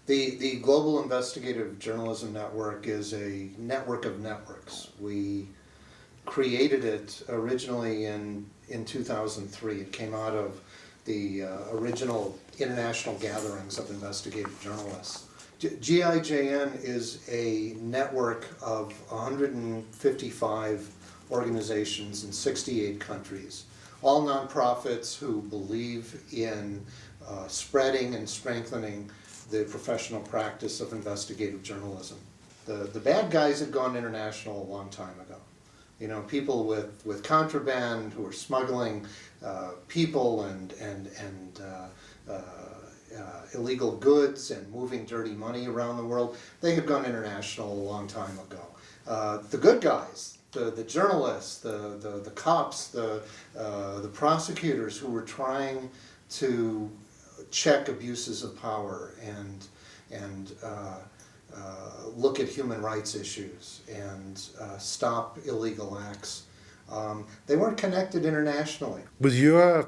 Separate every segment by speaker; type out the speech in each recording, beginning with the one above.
Speaker 1: The Global Investigative Journalism Network is a network of networks. We created it originally in 2003. It came out of the original international gatherings of investigative journalists. GIJN is a network of 155 organizations in 68 countries, all nonprofits who believe in spreading and strengthening the professional practice of investigative journalism. The bad guys had gone international a long time ago. You know, people with contraband who are smuggling people and illegal goods and moving dirty money around the world, they had gone international a long time ago. The good guys, the journalists, the cops, the prosecutors who were trying to check abuses of power and look at human rights issues and stop illegal acts. They weren't connected internationally.
Speaker 2: With your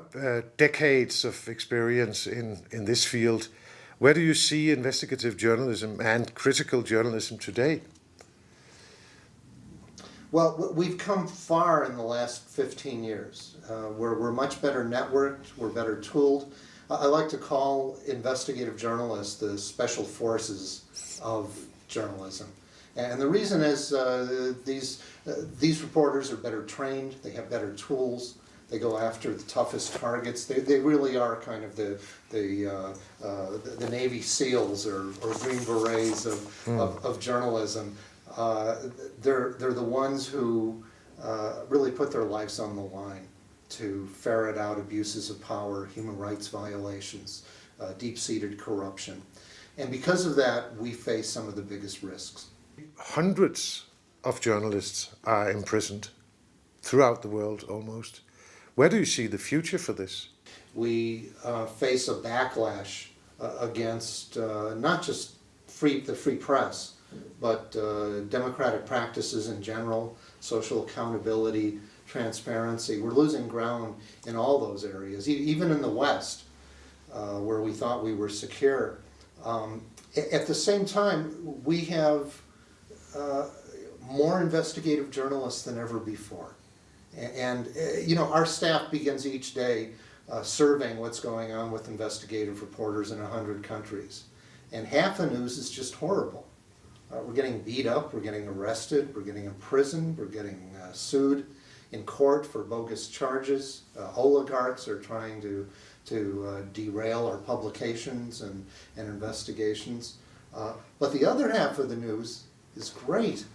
Speaker 2: decades of experience in this field, where do you see investigative journalism and critical journalism today?
Speaker 1: Well, we've come far in the last 15 years. We're much better networked, we're better tooled. I like to call investigative journalists the special forces of journalism. And the reason is these reporters are better trained, they have better tools, they go after the toughest targets. They really are kind of the Navy SEALs or Green Berets of journalism. They're the ones who really put their lives on the line to ferret out abuses of power, human rights violations, deep-seated corruption. And because of that, we face some of the biggest risks.
Speaker 2: Hundreds of journalists are imprisoned throughout the world almost. Where do you see the future for this?
Speaker 1: We face a backlash against not just the free press, but democratic practices in general, social accountability, transparency. We're losing ground in all those areas, even in the West, where we thought we were secure. At the same time, we have more investigative journalists than ever before. And you know, our staff begins each day surveying what's going on with investigative reporters in 100 countries. And half the news is just horrible. We're getting beat up, we're getting arrested, we're getting imprisoned, we're getting sued in court for bogus charges. Oligarchs are trying to derail our publications and investigations. But the other half of the news is great.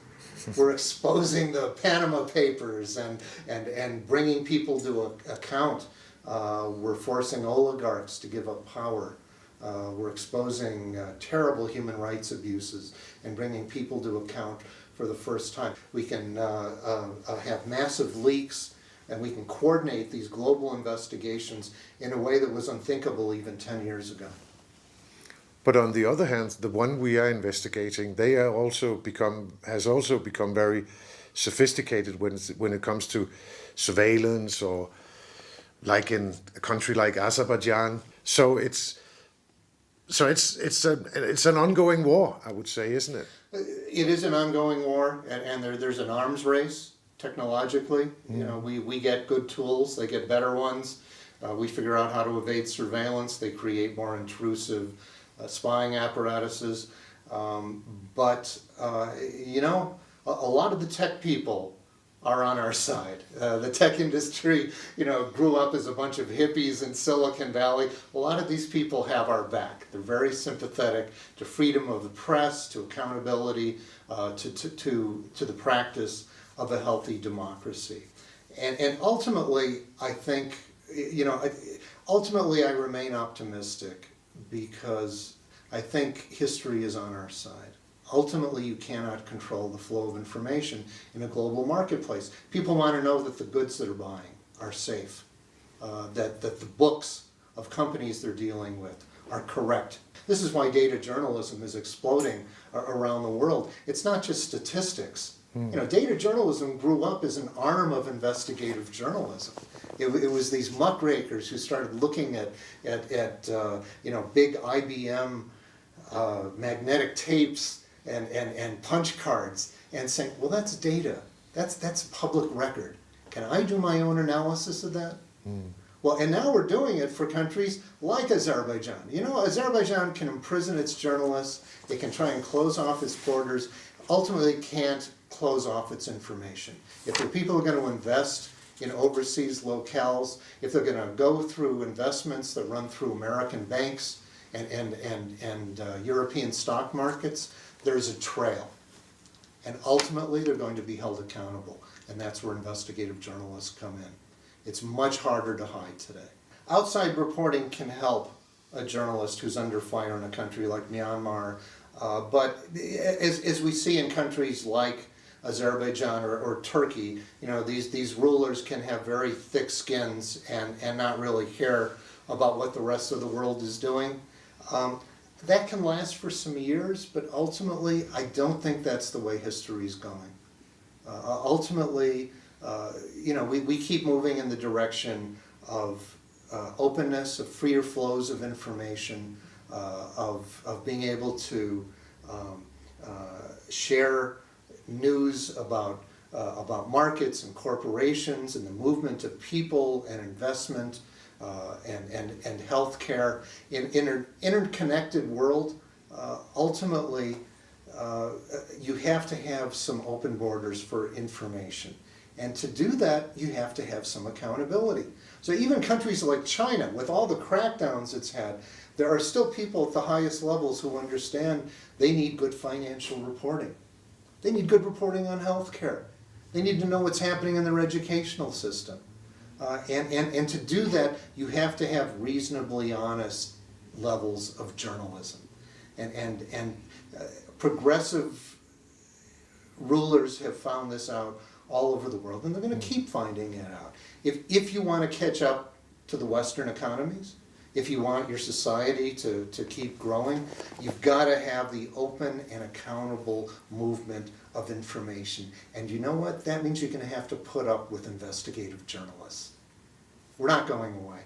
Speaker 1: We're exposing the Panama Papers and bringing people to account. We're forcing oligarchs to give up power. We're exposing terrible human rights abuses and bringing people to account for the first time. We can have massive leaks, and we can coordinate these global investigations in a way that was unthinkable even 10 years ago.
Speaker 2: But on the other hand, the one we are investigating, has also become very sophisticated when it comes to surveillance, or like in a country like Azerbaijan. So it's an ongoing war, I would say, isn't it?
Speaker 1: It is an ongoing war, and there's an arms race technologically. You know, we get good tools, they get better ones. We figure out how to evade surveillance. They create more intrusive spying apparatuses. But you know, a lot of the tech people are on our side. The tech industry, you know, grew up as a bunch of hippies in Silicon Valley. A lot of these people have our back. They're very sympathetic to freedom of the press, to accountability, to the practice of a healthy democracy. And ultimately, I think, you know, ultimately I remain optimistic because I think history is on our side. Ultimately, you cannot control the flow of information in a global marketplace. People want to know that the goods they're buying are safe, that the books of companies they're dealing with are correct. This is why data journalism is exploding around the world. It's not just statistics. You know, data journalism grew up as an arm of investigative journalism. It was these muckrakers who started looking at you know, big IBM magnetic tapes and punch cards and saying, well, that's data. That's public record. Can I do my own analysis of that? Well, and now we're doing it for countries like Azerbaijan. You know, Azerbaijan can imprison its journalists, it can try and close off its borders, ultimately can't close off its information. If the people are going to invest in overseas locales, if they're going to go through investments that run through American banks and European stock markets, there's a trail. And ultimately they're going to be held accountable. And that's where investigative journalists come in. It's much harder to hide today. Outside reporting can help a journalist who's under fire in a country like Myanmar, but as we see in countries like Azerbaijan or Turkey, you know, these rulers can have very thick skins and not really care about what the rest of the world is doing. That can last for some years, but ultimately I don't think that's the way history is going. Ultimately, you know, we keep moving in the direction of openness, of freer flows of information, of being able to share news about markets and corporations and the movement of people and investment and healthcare in an interconnected world. Ultimately, you have to have some open borders for information. And to do that, you have to have some accountability. So even countries like China, with all the crackdowns it's had, there are still people at the highest levels who understand they need good financial reporting. They need good reporting on healthcare. They need to know what's happening in their educational system. And to do that, you have to have reasonably honest levels of journalism. And progressive rulers have found this out all over the world, and they're going to keep finding it out. If you want to catch up to the Western economies, if you want your society to keep growing, you've got to have the open and accountable movement of information. And you know what? That means you're going to have to put up with investigative journalists. We're not going away.